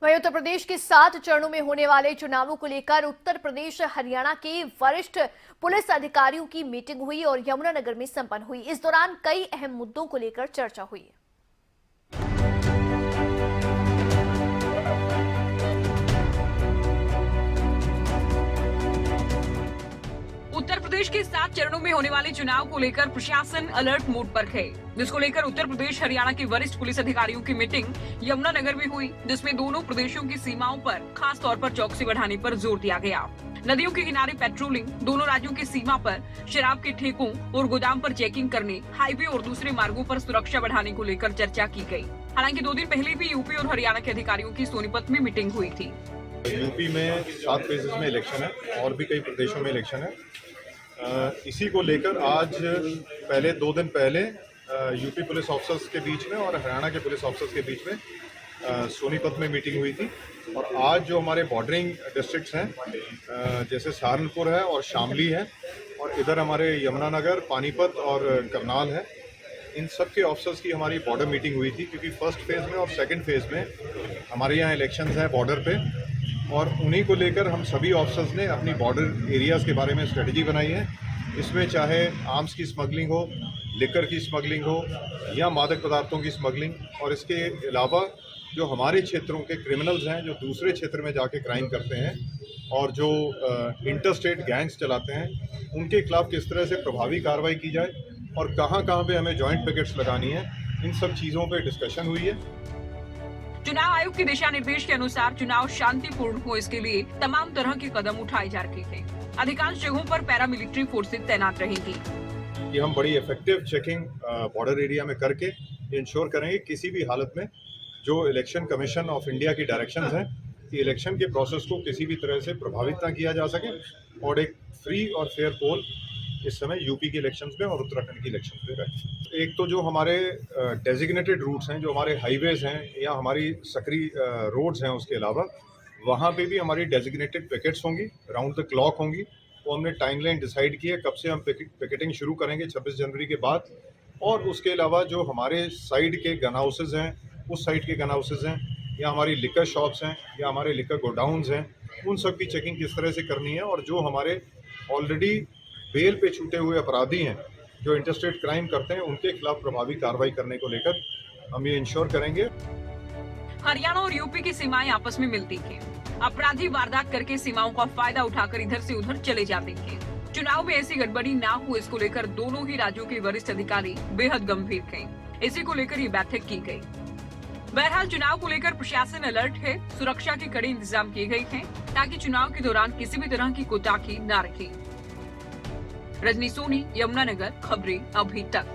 वहीं उत्तर प्रदेश के 7 चरणों में होने वाले चुनावों को लेकर उत्तर प्रदेश हरियाणा के वरिष्ठ पुलिस अधिकारियों की मीटिंग हुई और यमुनानगर में संपन्न हुई। इस दौरान कई अहम मुद्दों को लेकर चर्चा हुई। उत्तर प्रदेश के 7 चरणों में होने वाले चुनाव को लेकर प्रशासन अलर्ट मोड पर है, जिसको लेकर उत्तर प्रदेश हरियाणा के वरिष्ठ पुलिस अधिकारियों की मीटिंग यमुनानगर में हुई, जिसमें दोनों प्रदेशों की सीमाओं पर खास तौर पर चौकसी बढ़ाने पर जोर दिया गया। नदियों के किनारे पेट्रोलिंग, दोनों राज्यों की सीमा पर शराब के ठेकों और गोदाम पर चेकिंग करने, हाईवे और दूसरे मार्गों पर सुरक्षा बढ़ाने को लेकर चर्चा की गयी। हालांकि 2 दिन पहले भी यूपी और हरियाणा के अधिकारियों की सोनीपत में मीटिंग हुई थी। यूपी में 7 फेजेस में इलेक्शन है और भी कई प्रदेशों में इलेक्शन है। इसी को लेकर आज 2 दिन पहले यूपी पुलिस ऑफिसर्स के बीच में और हरियाणा के पुलिस ऑफिसर्स के बीच में सोनीपत में मीटिंग हुई थी। और आज जो हमारे बॉर्डरिंग डिस्ट्रिक्ट्स हैं जैसे सहारनपुर है और शामली है और इधर हमारे यमुनानगर, पानीपत और करनाल है, इन सब के ऑफिसर्स की हमारी बॉर्डर मीटिंग हुई थी, क्योंकि फर्स्ट फेज़ में और सेकंड फेज़ में हमारे यहाँ इलेक्शंस हैं बॉर्डर पे, और उन्हीं को लेकर हम सभी ऑफिसर्स ने अपनी बॉर्डर एरियाज़ के बारे में स्ट्रेटजी बनाई है। इसमें चाहे आर्म्स की स्मगलिंग हो, लिकर की स्मगलिंग हो या मादक पदार्थों की स्मगलिंग, और इसके अलावा जो हमारे क्षेत्रों के क्रिमिनल्स हैं जो दूसरे क्षेत्र में जाके क्राइम करते हैं और जो इंटरस्टेट गैंग्स चलाते हैं, उनके खिलाफ किस तरह से प्रभावी कार्रवाई की जाए और कहाँ कहाँ पे हमें जॉइंट पिकेट्स लगानी है, इन सब चीज़ों पे डिस्कशन हुई है। चुनाव आयोग के दिशा निर्देश के अनुसार चुनाव शांतिपूर्ण हो, इसके लिए तमाम तरह के कदम उठाए जा रहे हैं। अधिकांश जगहों पर पैरामिलिट्री फोर्सेज तैनात रहेंगी। कि हम बड़ी इफेक्टिव चेकिंग बॉर्डर एरिया में करके इंश्योर करेंगे किसी भी हालत में जो इलेक्शन कमीशन ऑफ इंडिया की डायरेक्शंस हैं कि इलेक्शन के प्रोसेस को किसी भी तरह से प्रभावित ना किया जा सके और एक फ्री और फेयर पोल इस समय यूपी के इलेक्शंस में और उत्तराखंड के इलेक्शंस में रहे। एक तो जो हमारे डेजिग्नेटेड रूट्स हैं, जो हमारे हाईवेज हैं या हमारी सक्रिय रोड्स हैं, उसके अलावा वहाँ पे भी हमारी डेजिग्नेटेड पिकेट्स होंगी, राउंड द क्लॉक होंगी। वो हमने टाइमलाइन डिसाइड की है कब से हम पिकेटिंग शुरू करेंगे, 26 जनवरी के बाद। और उसके अलावा जो हमारे साइड के गन हाउसेज हैं, उस साइड के गन हाउसेज हैं या हमारी लिकर शॉप्स हैं या हमारे लिकर गोडाउन्स हैं, उन सब की चेकिंग किस तरह से करनी है। और जो हमारे ऑलरेडी बेल पे छूटे हुए अपराधी हैं जो इंटरस्टेट क्राइम करते हैं, उनके खिलाफ प्रभावी कार्रवाई करने को लेकर हम ये इंश्योर करेंगे। हरियाणा और यूपी की सीमाएं आपस में मिलती हैं। अपराधी वारदात करके सीमाओं का फायदा उठाकर इधर से उधर चले जाते हैं। चुनाव में ऐसी गड़बड़ी ना हो, इसको लेकर दोनों ही राज्यों के वरिष्ठ अधिकारी बेहद गंभीर हैं। इसी को लेकर ये बैठक की गई। बहरहाल चुनाव को लेकर प्रशासन अलर्ट है। सुरक्षा के कड़े इंतजाम किए गए हैं ताकि चुनाव के दौरान किसी भी तरह की कोताही न रहे। रजनी सोनी, यमुनानगर, खबरें अभी तक।